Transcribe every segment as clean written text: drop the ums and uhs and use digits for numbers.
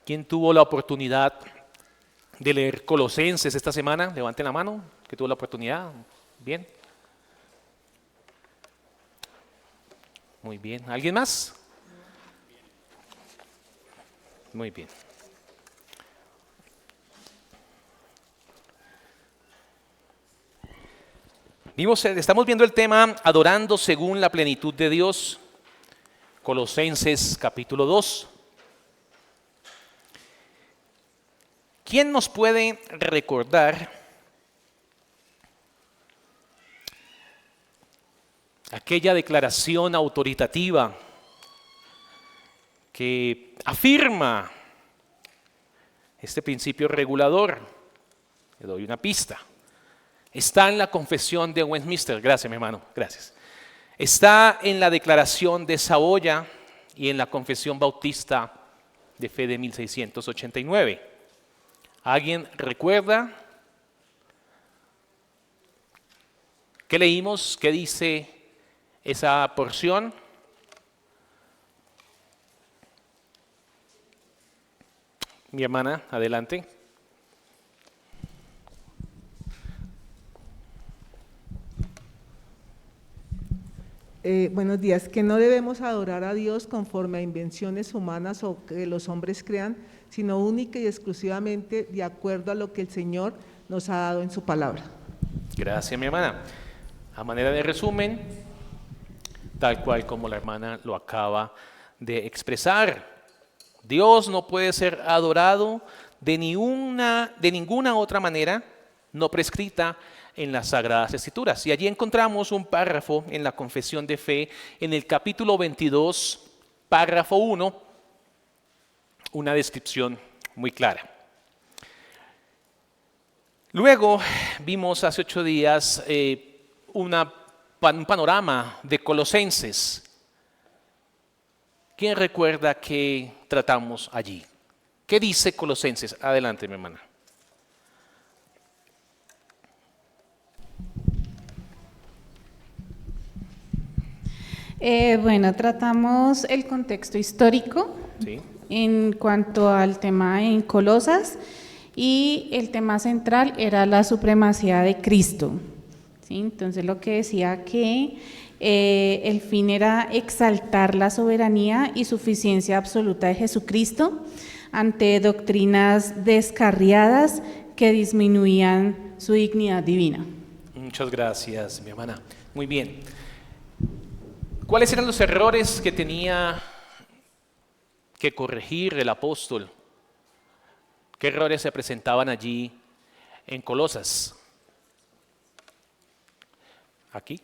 ¿Quién tuvo la oportunidad de leer Colosenses esta semana? Levanten la mano, que tuvo la oportunidad. Bien. Muy bien. ¿Alguien más? Muy bien. Estamos viendo el tema Adorando según la plenitud de Dios, Colosenses capítulo 2. ¿Quién nos puede recordar aquella declaración autoritativa que afirma este principio regulador? Le doy una pista. Está en la confesión de Westminster. Gracias, mi hermano. Gracias. Está en la declaración de Saboya y en la confesión bautista de fe de 1689. ¿Alguien recuerda qué leímos? ¿Qué dice esa porción? Mi hermana, adelante. Buenos días, que no debemos adorar a Dios conforme a invenciones humanas o que los hombres crean, sino única y exclusivamente de acuerdo a lo que el Señor nos ha dado en su palabra. Gracias, mi hermana. A manera de resumen, tal cual como la hermana lo acaba de expresar, Dios no puede ser adorado de ninguna otra manera no prescrita en las Sagradas Escrituras. Y allí encontramos un párrafo en la Confesión de Fe, en el capítulo 22, párrafo 1, una descripción muy clara. Luego vimos hace 8 días un panorama de Colosenses. ¿Quién recuerda qué tratamos allí? ¿Qué dice Colosenses? Adelante, mi hermana. Bueno, tratamos el contexto histórico Sí. en cuanto al tema en Colosas y el tema central era la supremacía de Cristo. ¿Sí? Entonces lo que decía que el fin era exaltar la soberanía y suficiencia absoluta de Jesucristo ante doctrinas descarriadas que disminuían su dignidad divina. Muchas gracias, mi hermana. Muy bien. ¿Cuáles eran los errores que tenía que corregir el apóstol? ¿Qué errores se presentaban allí en Colosas? Aquí.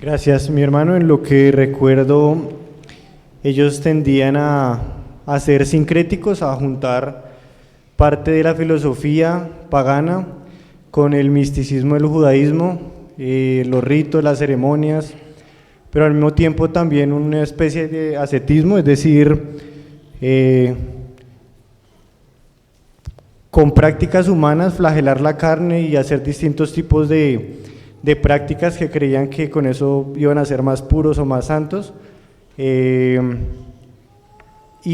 Gracias, mi hermano. En lo que recuerdo, ellos tendían a ser sincréticos, a juntar parte de la filosofía pagana con el misticismo del judaísmo, los ritos, las ceremonias, pero al mismo tiempo también una especie de ascetismo, es decir, con prácticas humanas, flagelar la carne y hacer distintos tipos de prácticas que creían que con eso iban a ser más puros o más santos. Y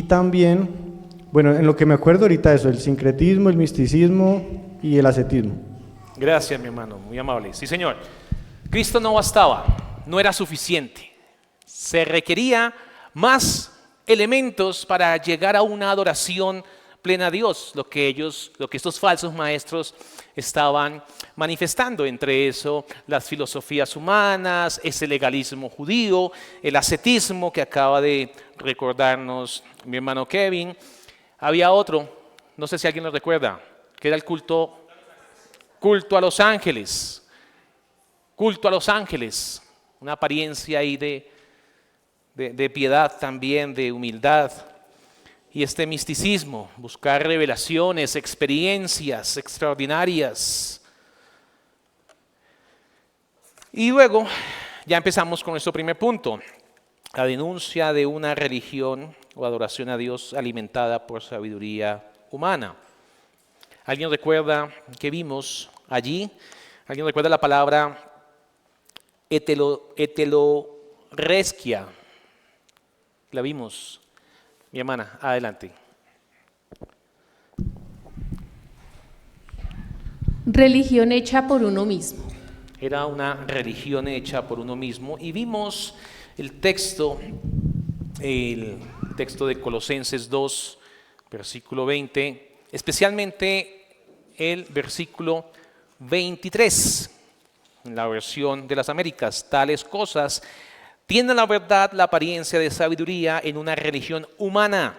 también, bueno, en lo que me acuerdo ahorita eso, el sincretismo, el misticismo y el ascetismo. Gracias, mi hermano, muy amable. Sí, señor. Cristo no bastaba, no era suficiente. Se requería más elementos para llegar a una adoración plena a Dios, lo que estos falsos maestros estaban manifestando. Entre eso, las filosofías humanas, ese legalismo judío, el ascetismo que acaba de recordarnos mi hermano Kevin. Había otro, no sé si alguien lo recuerda, que era el culto a los ángeles. Culto a los ángeles, una apariencia ahí de piedad también, de humildad. Y este misticismo, buscar revelaciones, experiencias extraordinarias. Y luego ya empezamos con nuestro primer punto, la denuncia de una religión o adoración a Dios alimentada por sabiduría humana. ¿Alguien recuerda qué vimos allí? ¿Alguien recuerda la palabra heteroresquia. La vimos. Mi hermana, adelante. Religión hecha por uno mismo. Era una religión hecha por uno mismo y vimos el texto de Colosenses 2, versículo 20, especialmente el versículo 23, en la versión de las Américas. Tales cosas tienen la verdad, la apariencia de sabiduría en una religión humana.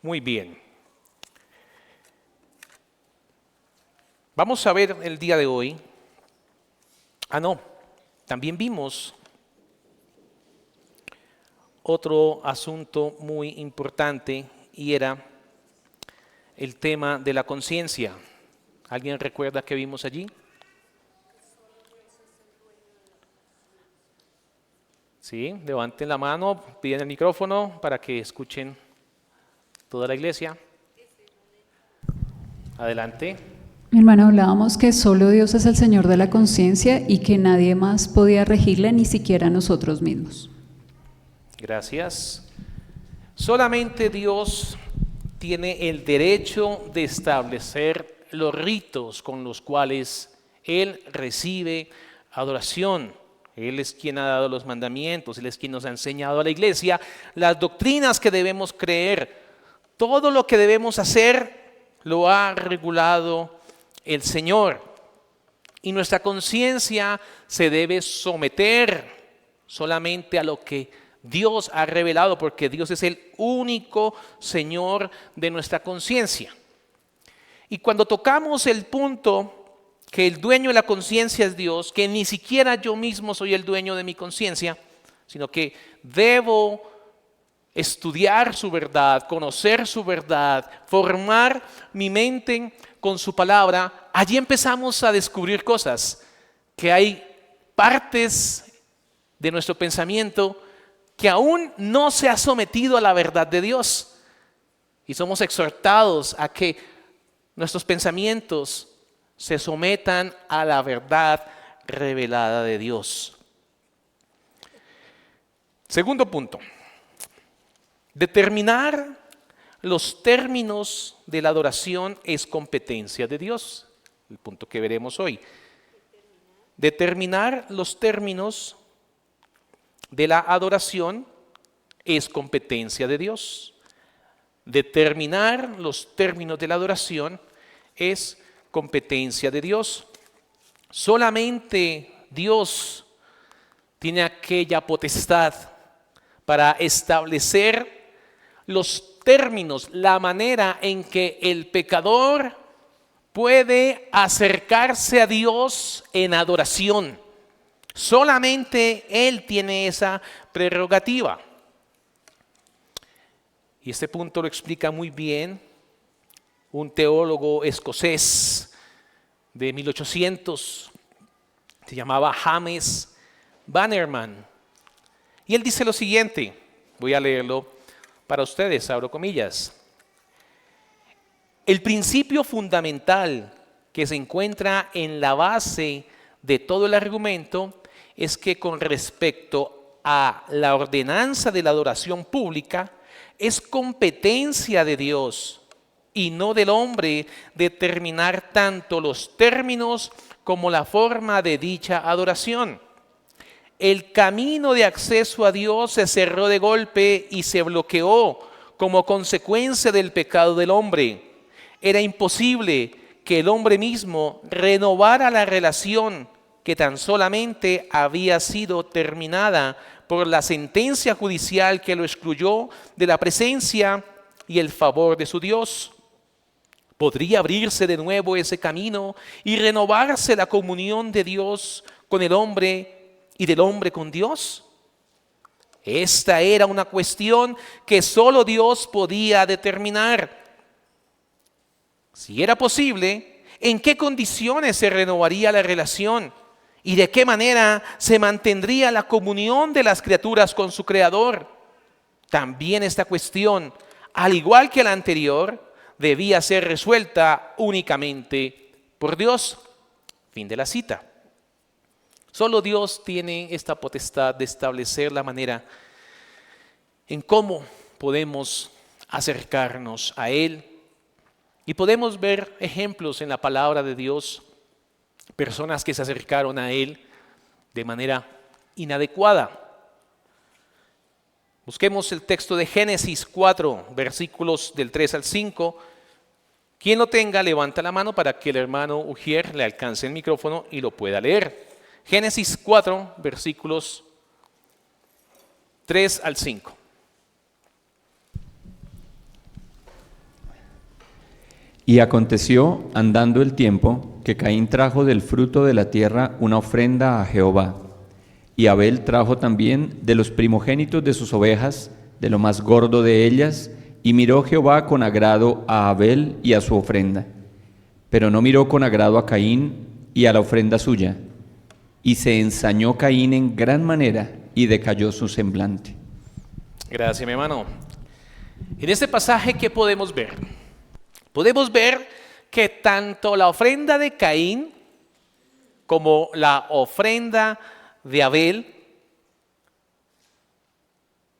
Muy bien. Vamos a ver el día de hoy. También vimos otro asunto muy importante y era el tema de la conciencia. ¿Alguien recuerda qué vimos allí? Sí, levanten la mano, piden el micrófono para que escuchen toda la iglesia. Adelante. Mi hermano, hablábamos que solo Dios es el Señor de la conciencia y que nadie más podía regirla, ni siquiera nosotros mismos. Gracias. Solamente Dios tiene el derecho de establecer los ritos con los cuales Él recibe adoración. Él es quien ha dado los mandamientos, Él es quien nos ha enseñado a la iglesia las doctrinas que debemos creer. Todo lo que debemos hacer lo ha regulado el Señor. Y nuestra conciencia se debe someter solamente a lo que Dios ha revelado, porque Dios es el único Señor de nuestra conciencia. Y cuando tocamos el punto que el dueño de la conciencia es Dios, que ni siquiera yo mismo soy el dueño de mi conciencia, sino que debo estudiar su verdad, conocer su verdad, formar mi mente con su palabra, allí empezamos a descubrir cosas, que hay partes de nuestro pensamiento que aún no se ha sometido a la verdad de Dios. Y somos exhortados a que nuestros pensamientos se sometan a la verdad revelada de Dios. Segundo punto. Determinar los términos de la adoración es competencia de Dios. El punto que veremos hoy. Determinar los términos de la adoración es competencia de Dios. Determinar los términos de la adoración es competencia de Dios. Solamente Dios tiene aquella potestad para establecer los términos, la manera en que el pecador puede acercarse a Dios en adoración. Solamente Él tiene esa prerrogativa. Y este punto lo explica muy bien un teólogo escocés de 1800, se llamaba James Bannerman. Y él dice lo siguiente, voy a leerlo para ustedes, abro comillas. El principio fundamental que se encuentra en la base de todo el argumento es que con respecto a la ordenanza de la adoración pública, es competencia de Dios y no del hombre determinar tanto los términos como la forma de dicha adoración. El camino de acceso a Dios se cerró de golpe y se bloqueó como consecuencia del pecado del hombre. Era imposible que el hombre mismo renovara la relación que tan solamente había sido terminada por la sentencia judicial que lo excluyó de la presencia y el favor de su Dios. ¿Podría abrirse de nuevo ese camino y renovarse la comunión de Dios con el hombre y del hombre con Dios? Esta era una cuestión que solo Dios podía determinar. Si era posible, ¿en qué condiciones se renovaría la relación? ¿Y de qué manera se mantendría la comunión de las criaturas con su Creador? También esta cuestión, al igual que la anterior, debía ser resuelta únicamente por Dios. Fin de la cita. Solo Dios tiene esta potestad de establecer la manera en cómo podemos acercarnos a Él. Y podemos ver ejemplos en la palabra de Dios, personas que se acercaron a Él de manera inadecuada. Busquemos el texto de Génesis 4, versículos del 3 al 5. Quien lo tenga, levanta la mano para que el hermano Ujier le alcance el micrófono y lo pueda leer. Génesis 4, versículos 3 al 5. Y aconteció, andando el tiempo, que Caín trajo del fruto de la tierra una ofrenda a Jehová. Y Abel trajo también de los primogénitos de sus ovejas, de lo más gordo de ellas, y miró Jehová con agrado a Abel y a su ofrenda. Pero no miró con agrado a Caín y a la ofrenda suya. Y se ensañó Caín en gran manera, y decayó su semblante. Gracias, mi hermano. En este pasaje, ¿qué podemos ver? Podemos ver que tanto la ofrenda de Caín como la ofrenda de Abel,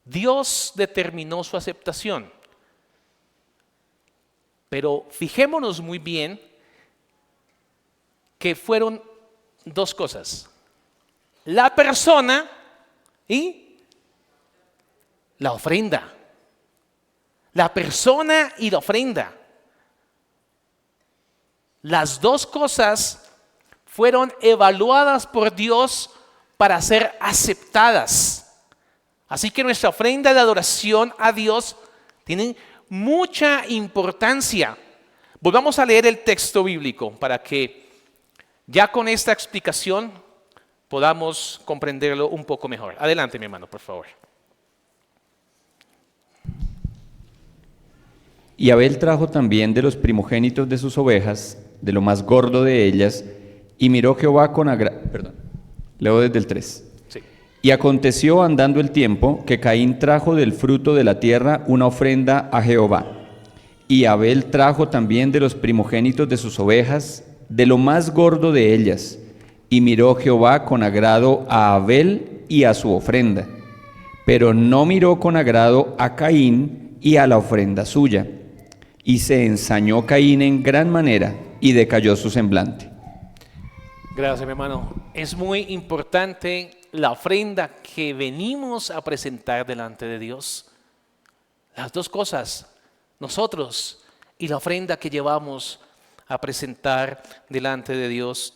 Dios determinó su aceptación. Pero fijémonos muy bien que fueron dos cosas: la persona y la ofrenda. La persona y la ofrenda. Las dos cosas fueron evaluadas por Dios para ser aceptadas. Así que nuestra ofrenda de adoración a Dios tiene mucha importancia. Volvamos a leer el texto bíblico para que ya con esta explicación podamos comprenderlo un poco mejor. Adelante, mi hermano, por favor. Y Abel trajo también de los primogénitos de sus ovejas, de lo más gordo de ellas, y miró Jehová con agrado. Leo desde el 3. Sí. Y aconteció andando el tiempo que Caín trajo del fruto de la tierra una ofrenda a Jehová. Y Abel trajo también de los primogénitos de sus ovejas, de lo más gordo de ellas. Y miró Jehová con agrado a Abel y a su ofrenda. Pero no miró con agrado a Caín y a la ofrenda suya. Y se ensañó Caín en gran manera y decayó su semblante. Gracias, mi hermano. Es muy importante la ofrenda que venimos a presentar delante de Dios. Las dos cosas, nosotros y la ofrenda que llevamos a presentar delante de Dios.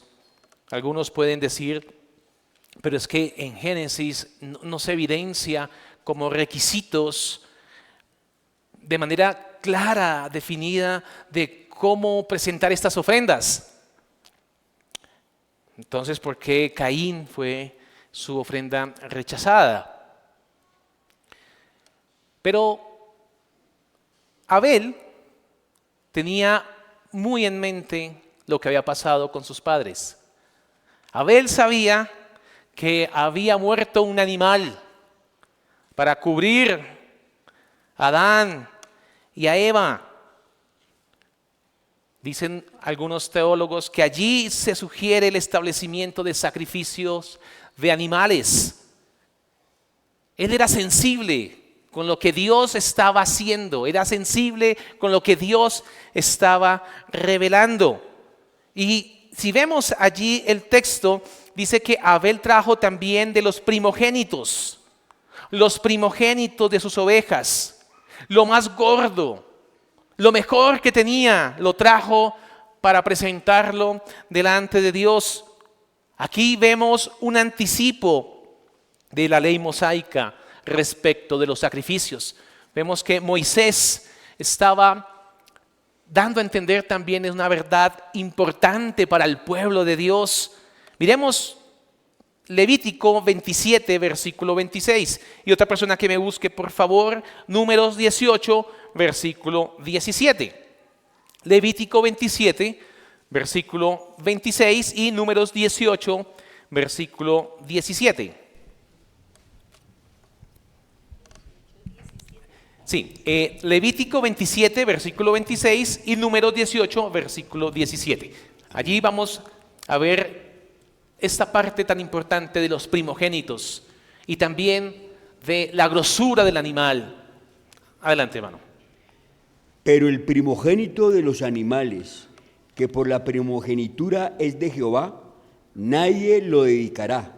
Algunos pueden decir, pero es que en Génesis no se evidencia como requisitos de manera clara, definida, de cómo presentar estas ofrendas. Entonces, ¿por qué Caín fue su ofrenda rechazada? Pero Abel tenía muy en mente lo que había pasado con sus padres. Abel sabía que había muerto un animal para cubrir a Adán y a Eva. Dicen algunos teólogos que allí se sugiere el establecimiento de sacrificios de animales. Él era sensible con lo que Dios estaba haciendo, era sensible con lo que Dios estaba revelando. Y si vemos allí el texto, dice que Abel trajo también de los primogénitos de sus ovejas, lo más gordo, lo mejor que tenía, lo trajo para presentarlo delante de Dios. Aquí vemos un anticipo de la ley mosaica respecto de los sacrificios. Vemos que Moisés estaba dando a entender también una verdad importante para el pueblo de Dios. Miremos Levítico 27, versículo 26. Y otra persona que me busque, por favor, Números 18, versículo 17. Levítico 27, versículo 26 y Números 18, versículo 17. Sí, Levítico 27, versículo 26 y Números 18, versículo 17. Allí vamos a ver esta parte tan importante de los primogénitos y también de la grosura del animal. Adelante, hermano. Pero el primogénito de los animales, que por la primogenitura es de Jehová, nadie lo dedicará,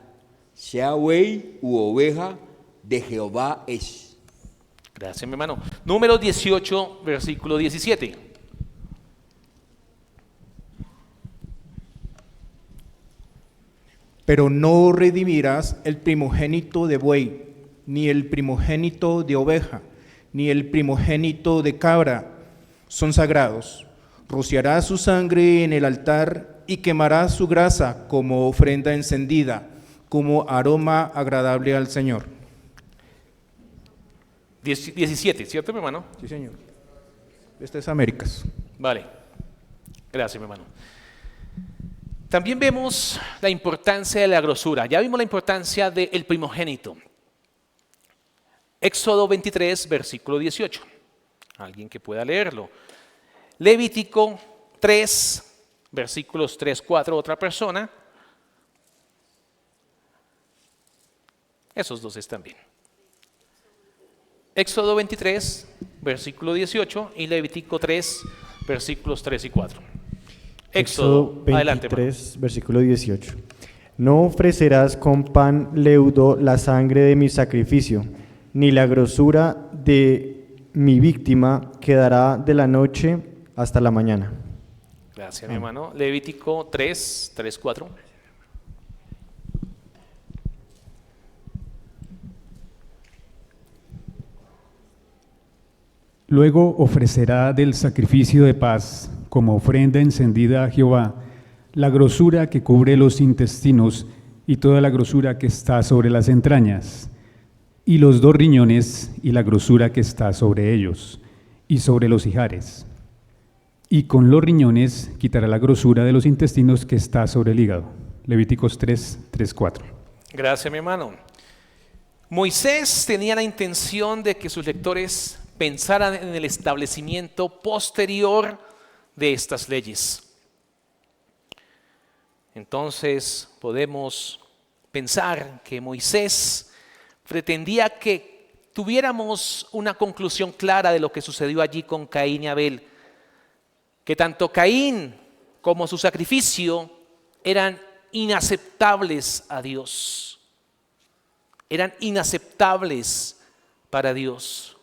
sea buey u oveja, de Jehová es. Gracias, mi hermano. Números 18, versículo 17. Pero no redimirás el primogénito de buey, ni el primogénito de oveja, ni el primogénito de cabra, son sagrados. Rociarás su sangre en el altar y quemarás su grasa como ofrenda encendida, como aroma agradable al Señor. 17, ¿cierto, mi hermano? Sí, señor. Este es Américas. Vale. Gracias, mi hermano. También vemos la importancia de la grosura. Ya vimos la importancia del primogénito. Éxodo 23, versículo 18. Alguien que pueda leerlo. Levítico 3, versículos 3, 4, otra persona. Esos dos están bien. Éxodo 23, versículo 18 y Levítico 3, versículos 3 y 4. Éxodo adelante, 23, versículo 18. No ofrecerás con pan leudo la sangre de mi sacrificio, ni la grosura de mi víctima quedará de la noche hasta la mañana. Gracias, mi hermano. Levítico 3, 3, 4. Luego ofrecerá del sacrificio de paz, como ofrenda encendida a Jehová, la grosura que cubre los intestinos y toda la grosura que está sobre las entrañas, y los 2 riñones y la grosura que está sobre ellos, y sobre los ijares. Y con los riñones quitará la grosura de los intestinos que está sobre el hígado. Levíticos 3, 3, 4. Gracias, mi hermano. Moisés tenía la intención de que sus lectores pensaran en el establecimiento posterior de estas leyes. Entonces podemos pensar que Moisés pretendía que tuviéramos una conclusión clara de lo que sucedió allí con Caín y Abel, que tanto Caín como su sacrificio eran inaceptables a Dios, eran inaceptables para Dios.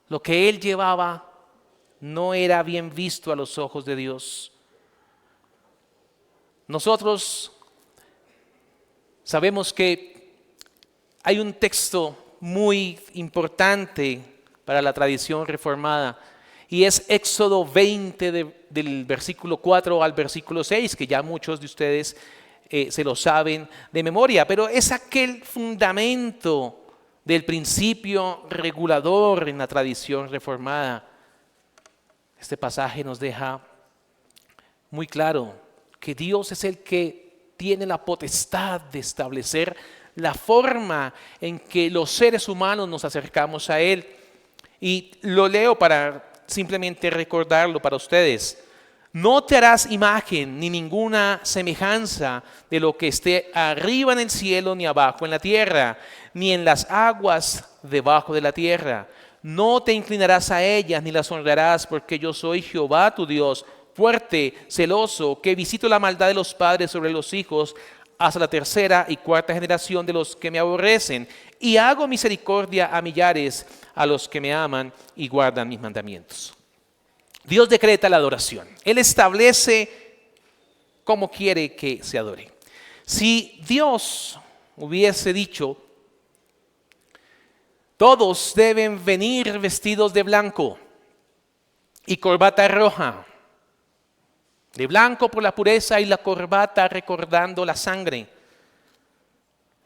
Lo que él llevaba no era bien visto a los ojos de Dios. Nosotros sabemos que hay un texto muy importante para la tradición reformada y es Éxodo 20 del versículo 4 al versículo 6, que ya muchos de ustedes se lo saben de memoria, pero es aquel fundamento del principio regulador en la tradición reformada. Este pasaje nos deja muy claro que Dios es el que tiene la potestad de establecer la forma en que los seres humanos nos acercamos a Él. Y lo leo para simplemente recordarlo para ustedes. No te harás imagen ni ninguna semejanza de lo que esté arriba en el cielo, ni abajo en la tierra, ni en las aguas debajo de la tierra. No te inclinarás a ellas ni las honrarás, porque yo soy Jehová tu Dios, fuerte, celoso, que visito la maldad de los padres sobre los hijos hasta la 3ª y 4ª generación de los que me aborrecen, y hago misericordia a millares a los que me aman y guardan mis mandamientos. Dios decreta la adoración. Él establece cómo quiere que se adore. Si Dios hubiese dicho, todos deben venir vestidos de blanco y corbata roja, de blanco por la pureza y la corbata recordando la sangre,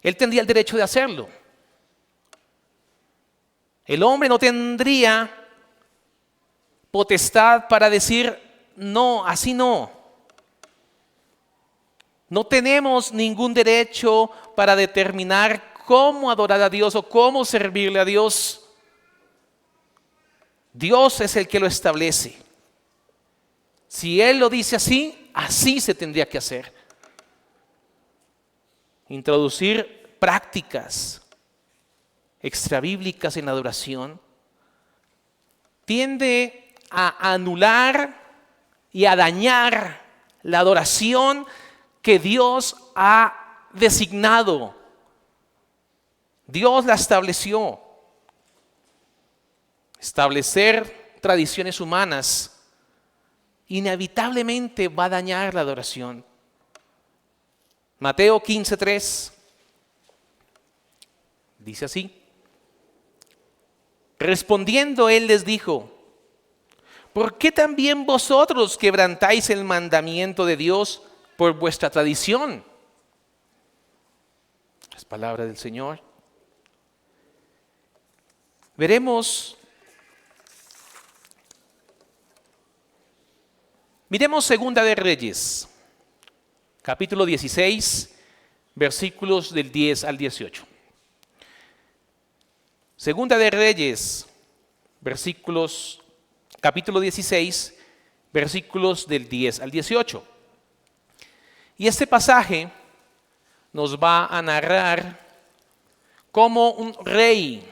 Él tendría el derecho de hacerlo. El hombre no tendría potestad para decir, no, así no. No tenemos ningún derecho para determinar cómo adorar a Dios o cómo servirle a Dios. Dios es el que lo establece. Si Él lo dice así, así se tendría que hacer. introducir prácticas extrabíblicas en la adoración, tiende a anular y a dañar la adoración que Dios ha designado. Dios la estableció. Establecer tradiciones humanas inevitablemente va a dañar la adoración. Mateo 15:3 dice así: respondiendo él les dijo: ¿por qué también vosotros quebrantáis el mandamiento de Dios por vuestra tradición? Es palabra del Señor. Miremos Segunda de Reyes, capítulo 16, versículos del 10 al 18. Segunda de Reyes, capítulo 16, versículos del 10 al 18. Y este pasaje nos va a narrar cómo un rey,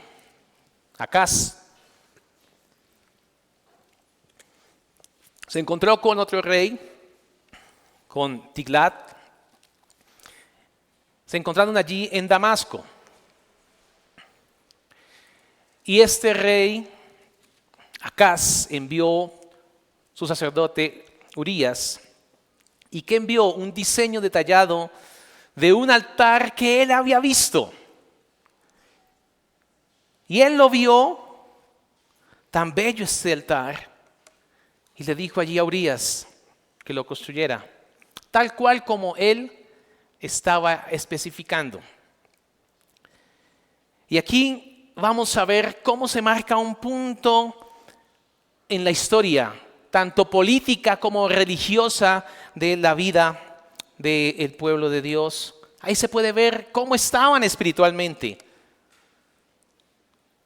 Acaz, se encontró con otro rey, con Tiglat. Se encontraron allí en Damasco. Y este rey, Acaz, envió su sacerdote Urías, y que envió un diseño detallado de un altar que él había visto. Y él lo vio, tan bello este altar, y le dijo allí a Urías que lo construyera, tal cual como él estaba especificando. Y aquí vamos a ver cómo se marca un punto en la historia, tanto política como religiosa, de la vida del pueblo de Dios. Ahí se puede ver cómo estaban espiritualmente.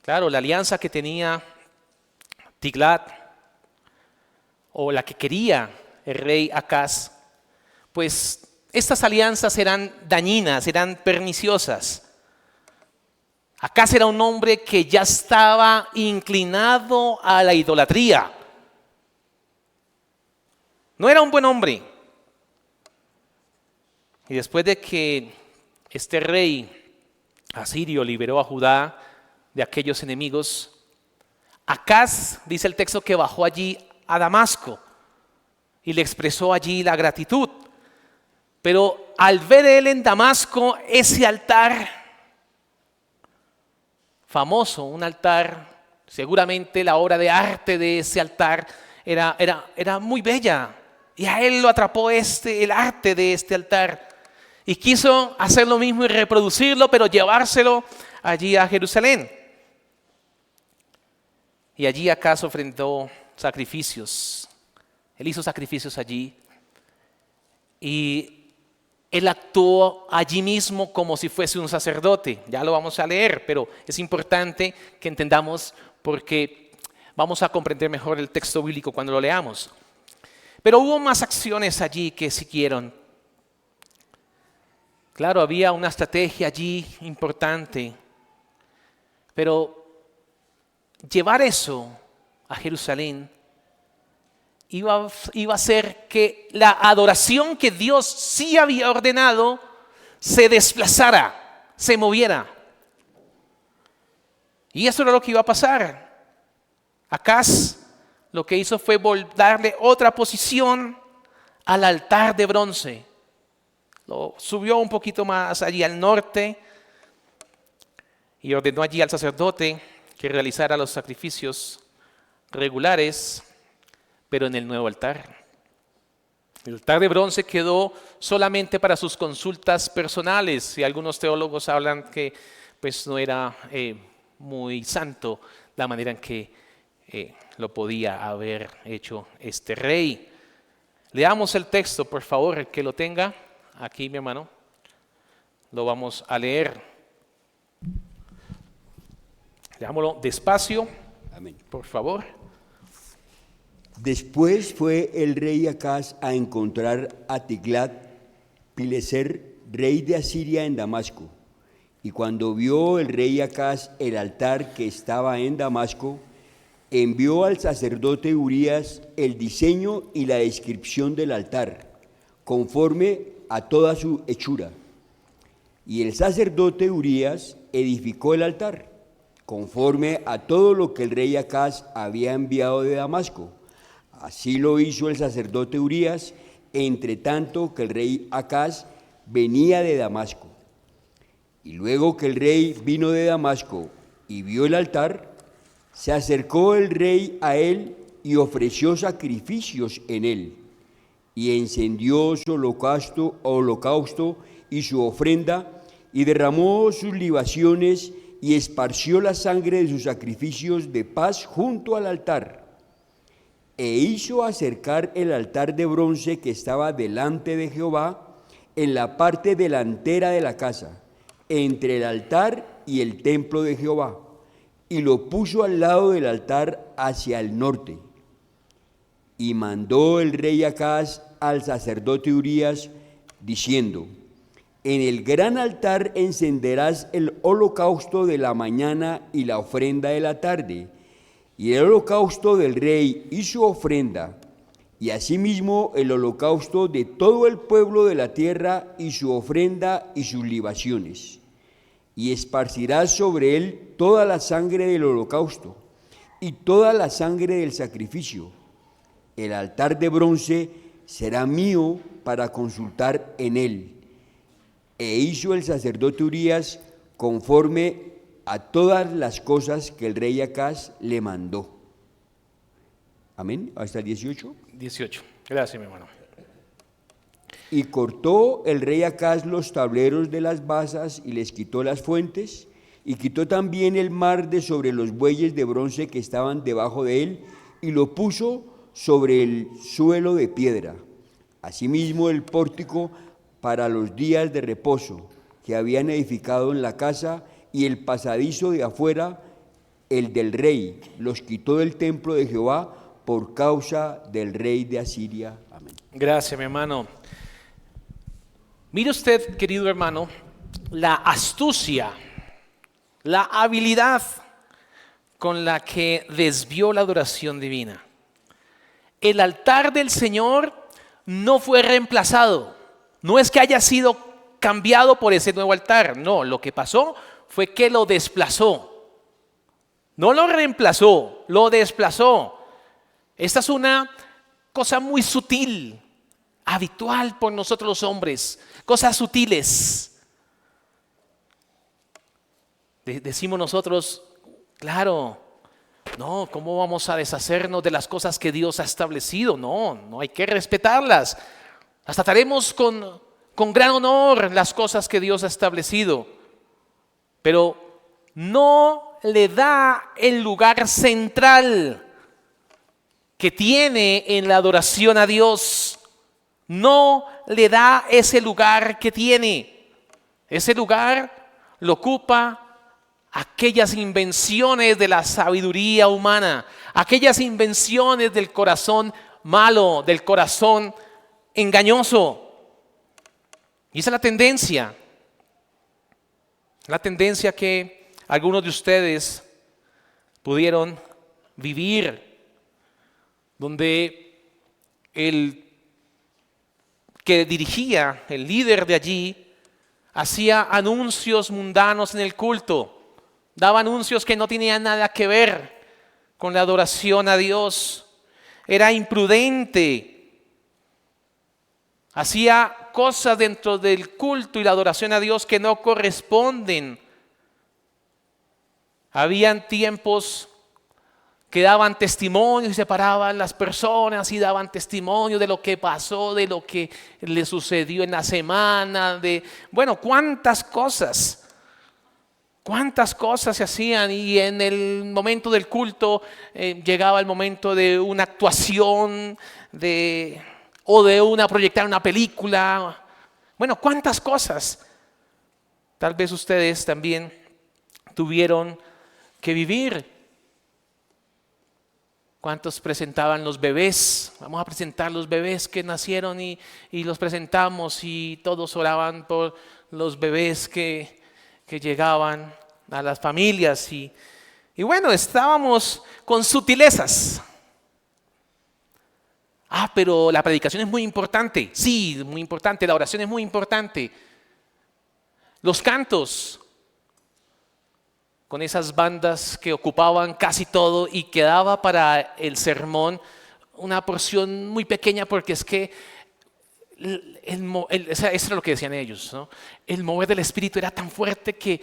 Claro, la alianza que tenía Tiglat, o la que quería el rey Acaz, pues estas alianzas eran dañinas, eran perniciosas. Acaz era un hombre que ya estaba inclinado a la idolatría. No era un buen hombre. Y después de que este rey asirio liberó a Judá de aquellos enemigos, Acaz, dice el texto, que bajó allí a Damasco y le expresó allí la gratitud. Pero al ver él en Damasco ese altar famoso, un altar, seguramente la obra de arte de ese altar era muy bella, y a él lo atrapó el arte de este altar, y quiso hacer lo mismo y reproducirlo, pero llevárselo allí a Jerusalén. Y allí Acaz ofrendó sacrificios. Él hizo sacrificios allí. Y él actuó allí mismo como si fuese un sacerdote. Ya lo vamos a leer, pero es importante que entendamos, porque vamos a comprender mejor el texto bíblico cuando lo leamos. Pero hubo más acciones allí que siguieron. Claro, había una estrategia allí importante, pero llevar eso a Jerusalén iba a hacer que la adoración que Dios sí había ordenado se desplazara, se moviera. Y eso era lo que iba a pasar. Acaz lo que hizo fue darle otra posición al altar de bronce. Lo subió un poquito más allí al norte y ordenó allí al sacerdote que realizara los sacrificios regulares, pero en el nuevo altar. El altar de bronce quedó solamente para sus consultas personales, y algunos teólogos hablan que pues no era muy santo la manera en que lo podía haber hecho este rey. Leamos el texto, por favor, el que lo tenga aquí, mi hermano. Lo vamos a leer. Leámoslo despacio. Amén. Por favor. Después fue el rey Acaz a encontrar a Tiglat-Pileser, rey de Asiria, en Damasco. Y cuando vio el rey Acaz el altar que estaba en Damasco, envió al sacerdote Urías el diseño y la descripción del altar, conforme a toda su hechura. Y el sacerdote Urías edificó el altar, conforme a todo lo que el rey Acaz había enviado de Damasco. Así lo hizo el sacerdote Urías, entre tanto que el rey Acaz venía de Damasco. Y luego que el rey vino de Damasco y vio el altar, se acercó el rey a él y ofreció sacrificios en él, y encendió su holocausto y su ofrenda, y derramó sus libaciones, y esparció la sangre de sus sacrificios de paz junto al altar. E hizo acercar el altar de bronce que estaba delante de Jehová en la parte delantera de la casa, entre el altar y el templo de Jehová, y lo puso al lado del altar hacia el norte. Y mandó el rey Acaz al sacerdote Urías, diciendo: en el gran altar encenderás el holocausto de la mañana y la ofrenda de la tarde, y el holocausto del rey y su ofrenda, y asimismo el holocausto de todo el pueblo de la tierra y su ofrenda y sus libaciones. Y esparcirás sobre él toda la sangre del holocausto y toda la sangre del sacrificio. El altar de bronce será mío para consultar en él. E hizo el sacerdote Urías conforme a todas las cosas que el rey Acaz le mandó. Amén. Hasta el 18. 18. Gracias, mi hermano. Y cortó el rey Acaz los tableros de las basas y les quitó las fuentes, y quitó también el mar de sobre los bueyes de bronce que estaban debajo de él, y lo puso sobre el suelo de piedra. Asimismo el pórtico para los días de reposo que habían edificado en la casa, y el pasadizo de afuera, el del rey, los quitó del templo de Jehová por causa del rey de Asiria. Amén. Gracias, mi hermano. Mire usted, querido hermano, la astucia, la habilidad con la que desvió la adoración divina. El altar del Señor no fue reemplazado. No es que haya sido cambiado por ese nuevo altar. No, lo que pasó fue que lo desplazó. No lo reemplazó, lo desplazó. Esta es una cosa muy sutil, habitual por nosotros los hombres. Cosas sutiles. Decimos nosotros, claro, no, ¿cómo vamos a deshacernos de las cosas que Dios ha establecido? No hay que respetarlas. Las trataremos con gran honor las cosas que Dios ha establecido, pero no le da el lugar central que tiene en la adoración a Dios. No le da ese lugar que tiene. Ese lugar lo ocupa aquellas invenciones de la sabiduría humana, aquellas invenciones del corazón malo, del corazón engañoso. Y esa es la tendencia que algunos de ustedes pudieron vivir, donde el que dirigía, el líder de allí, hacía anuncios mundanos en el culto, daba anuncios que no tenían nada que ver con la adoración a Dios, era imprudente, hacía cosas dentro del culto y la adoración a Dios que no corresponden. Habían tiempos que daban testimonio y se paraban las personas y daban testimonio de lo que pasó, de lo que le sucedió en la semana, cuántas cosas se hacían, y en el momento del culto llegaba el momento de una actuación o de proyectar una película. Cuántas cosas. Tal vez ustedes también tuvieron que vivir ¿Cuántos presentaban los bebés? Vamos a presentar los bebés que nacieron y los presentamos y todos oraban por los bebés que llegaban a las familias. Y bueno, estábamos con sutilezas. Pero la predicación es muy importante. Sí, muy importante. La oración es muy importante. Los cantos, con esas bandas que ocupaban casi todo y quedaba para el sermón una porción muy pequeña, porque es que eso era lo que decían ellos, ¿no? El mover del Espíritu era tan fuerte que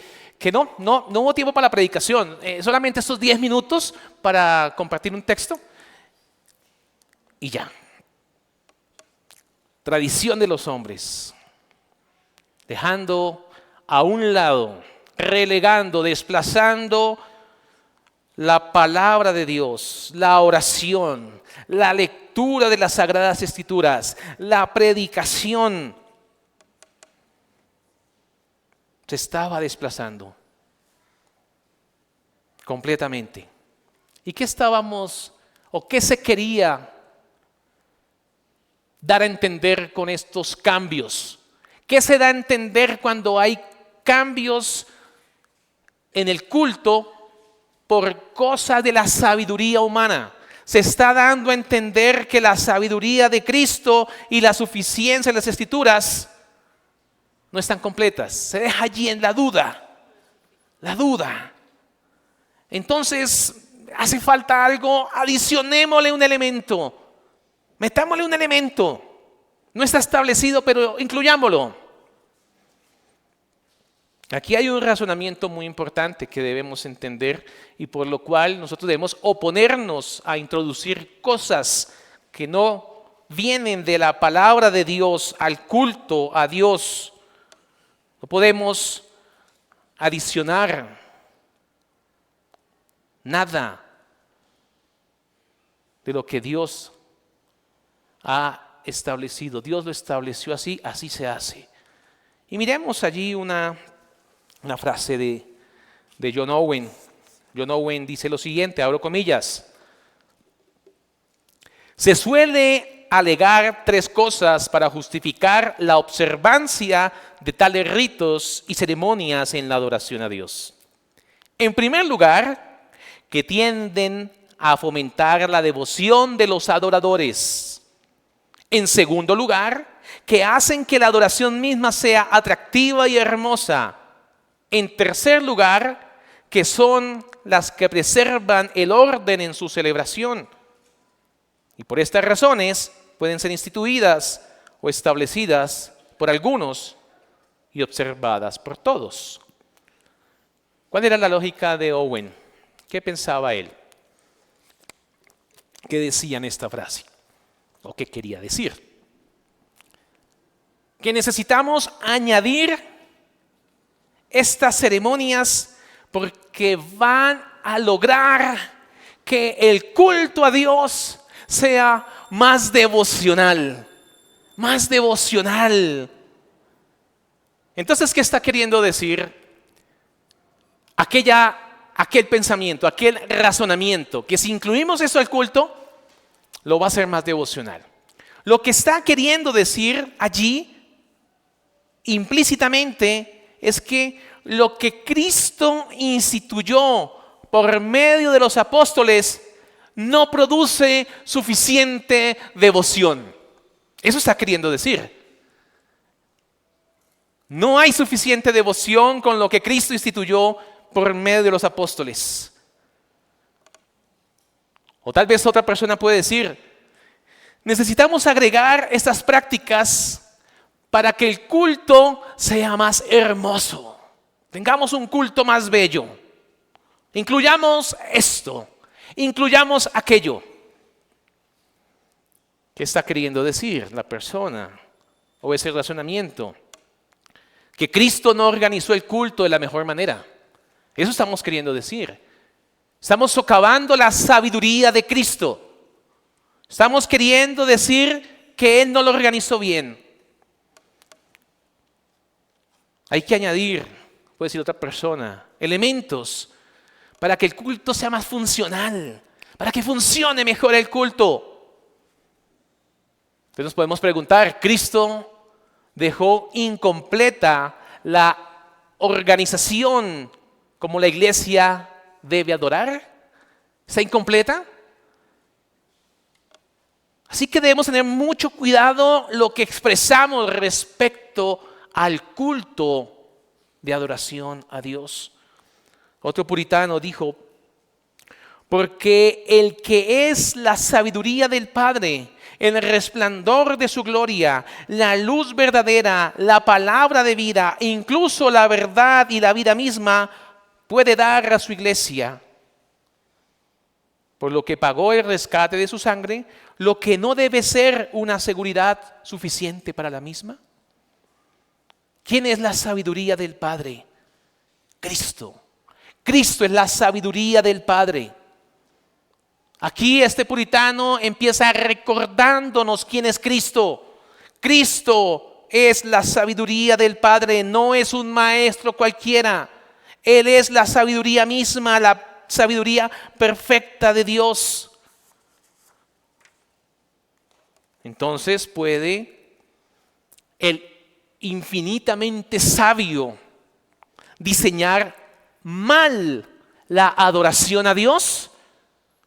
no hubo tiempo para la predicación. Solamente estos 10 minutos para compartir un texto y ya. Tradición de los hombres, dejando a un lado, relegando, desplazando la palabra de Dios, la oración, la lectura de las Sagradas Escrituras, la predicación. Se estaba desplazando completamente. ¿Y qué estábamos o qué se quería dar a entender con estos cambios? ¿Qué se da a entender cuando hay cambios en el culto por causa de la sabiduría humana? Se está dando a entender que la sabiduría de Cristo y la suficiencia de las Escrituras no están completas. Se deja allí en la duda. La duda. Entonces, hace falta algo, adicionémosle un elemento. Metámosle un elemento. No está establecido, pero incluyámoslo. Aquí hay un razonamiento muy importante que debemos entender y por lo cual nosotros debemos oponernos a introducir cosas que no vienen de la palabra de Dios al culto a Dios. No podemos adicionar nada de lo que Dios ha establecido. Dios lo estableció así, así se hace. Y miremos allí una frase de John Owen. John Owen dice lo siguiente, abro comillas: se suele alegar 3 cosas para justificar la observancia de tales ritos y ceremonias en la adoración a Dios. En primer lugar, que tienden a fomentar la devoción de los adoradores. En segundo lugar, que hacen que la adoración misma sea atractiva y hermosa. En tercer lugar, que son las que preservan el orden en su celebración. Y por estas razones pueden ser instituidas o establecidas por algunos y observadas por todos. ¿Cuál era la lógica de Owen? ¿Qué pensaba él? ¿Qué decía en esta frase? ¿O qué quería decir? Que necesitamos añadir estas ceremonias porque van a lograr que el culto a Dios sea más devocional, más devocional. Entonces, ¿qué está queriendo decir? Aquel pensamiento, aquel razonamiento, que si incluimos eso al culto, lo va a hacer más devocional. Lo que está queriendo decir allí, implícitamente, es que lo que Cristo instituyó por medio de los apóstoles no produce suficiente devoción. Eso está queriendo decir. No hay suficiente devoción con lo que Cristo instituyó por medio de los apóstoles. O tal vez otra persona puede decir, necesitamos agregar estas prácticas para que el culto sea más hermoso. Tengamos un culto más bello. Incluyamos esto, incluyamos aquello. ¿Qué está queriendo decir la persona o ese razonamiento? Que Cristo no organizó el culto de la mejor manera. Eso estamos queriendo decir. Estamos socavando la sabiduría de Cristo. Estamos queriendo decir que Él no lo organizó bien. Hay que añadir, puede decir otra persona, elementos para que el culto sea más funcional, para que funcione mejor el culto. Entonces nos podemos preguntar, ¿Cristo dejó incompleta la organización como la iglesia debe adorar? ¿Está incompleta? Así que debemos tener mucho cuidado lo que expresamos respecto al culto de adoración a Dios. Otro puritano dijo, porque el que es la sabiduría del Padre, el resplandor de su gloria, la luz verdadera, la palabra de vida, incluso la verdad y la vida misma, puede dar a su iglesia, por lo que pagó el rescate de su sangre, lo que no debe ser una seguridad suficiente para la misma. ¿Quién es la sabiduría del Padre? Cristo. Cristo es la sabiduría del Padre. Aquí este puritano empieza recordándonos quién es Cristo. Cristo es la sabiduría del Padre, no es un maestro cualquiera. Él es la sabiduría misma, la sabiduría perfecta de Dios. Entonces puede el infinitamente sabio diseñar mal la adoración a Dios.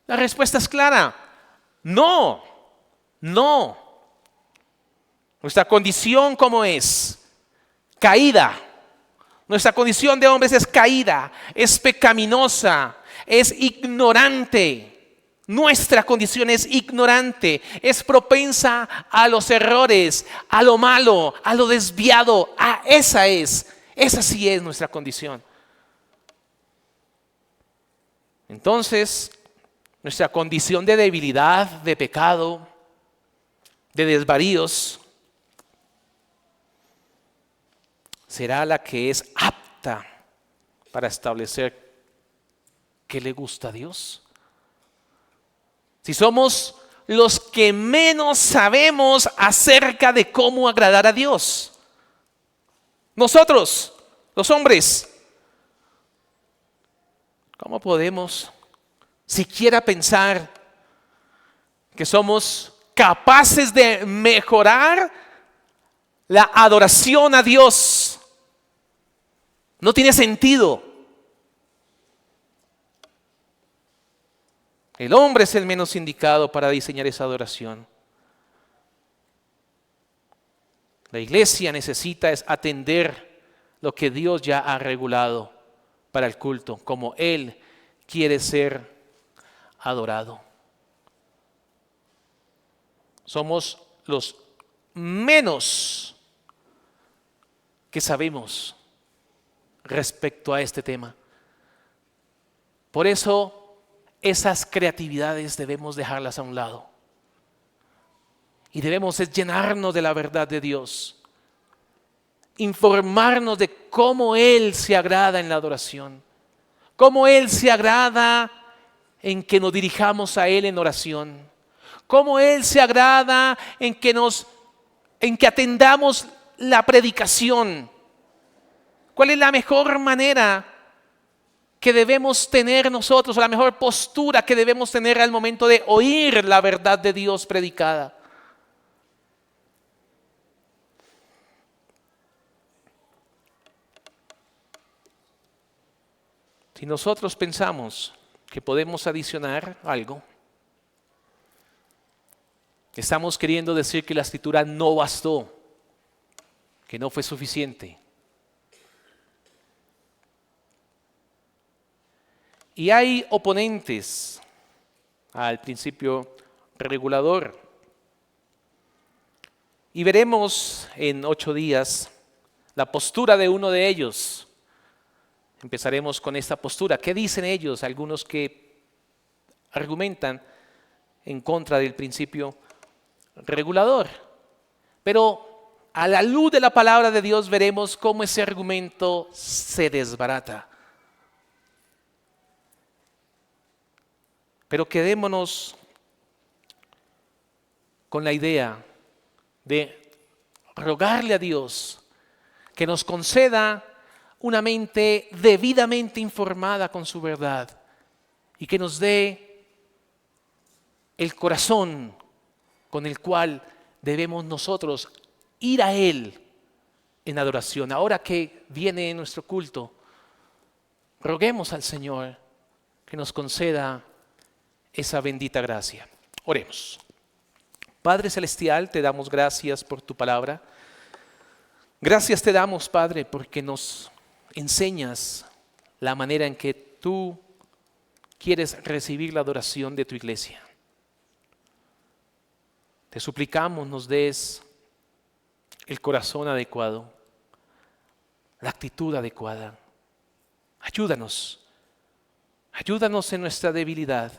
La respuesta es clara, no. Nuestra condición, ¿cómo es? Caída. Nuestra condición de hombres es caída, es pecaminosa, es ignorante. Nuestra condición es ignorante, es propensa a los errores, a lo malo, a lo desviado. Esa sí es nuestra condición. Entonces, nuestra condición de debilidad, de pecado, de desvaríos, será la que es apta para establecer qué le gusta a Dios. Si somos los que menos sabemos acerca de cómo agradar a Dios, nosotros, los hombres, ¿cómo podemos siquiera pensar que somos capaces de mejorar la adoración a Dios? No tiene sentido. El hombre es el menos indicado para diseñar esa adoración. La iglesia necesita atender lo que Dios ya ha regulado para el culto, como Él quiere ser adorado. Somos los menos que sabemos respecto a este tema. Por eso, esas creatividades debemos dejarlas a un lado. Y debemos llenarnos de la verdad de Dios. Informarnos de cómo Él se agrada en la adoración. Cómo Él se agrada en que nos dirijamos a Él en oración. Cómo Él se agrada en que atendamos la predicación. ¿Cuál es la mejor manera que debemos tener nosotros, o la mejor postura que debemos tener al momento de oír la verdad de Dios predicada? Si nosotros pensamos que podemos adicionar algo, estamos queriendo decir que la Escritura no bastó, que no fue suficiente. Y hay oponentes al principio regulador. Y veremos en 8 días la postura de uno de ellos. Empezaremos con esta postura. ¿Qué dicen ellos? Algunos que argumentan en contra del principio regulador. Pero a la luz de la palabra de Dios veremos cómo ese argumento se desbarata. Pero quedémonos con la idea de rogarle a Dios que nos conceda una mente debidamente informada con su verdad y que nos dé el corazón con el cual debemos nosotros ir a Él en adoración. Ahora que viene nuestro culto, roguemos al Señor que nos conceda esa bendita gracia. Oremos. Padre Celestial, te damos gracias por tu palabra. Gracias te damos, Padre, porque nos enseñas la manera en que tú quieres recibir la adoración de tu iglesia. Te suplicamos nos des el corazón adecuado, la actitud adecuada. Ayúdanos en nuestra debilidad.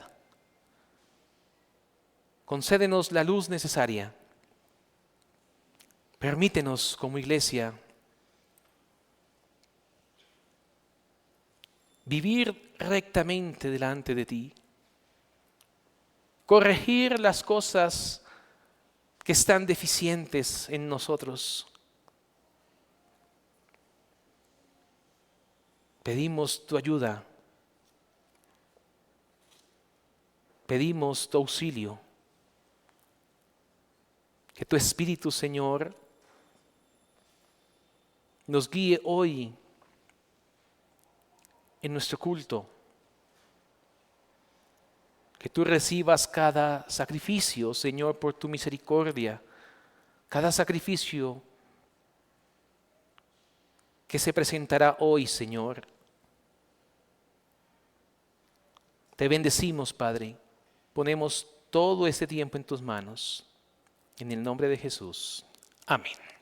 Concédenos la luz necesaria. Permítenos como iglesia vivir rectamente delante de ti, corregir las cosas que están deficientes en nosotros. Pedimos tu ayuda, pedimos tu auxilio, que tu Espíritu, Señor, nos guíe hoy en nuestro culto, que tú recibas cada sacrificio, Señor, por tu misericordia, cada sacrificio que se presentará hoy, Señor. Te bendecimos, Padre, ponemos todo este tiempo en tus manos, en el nombre de Jesús. Amén.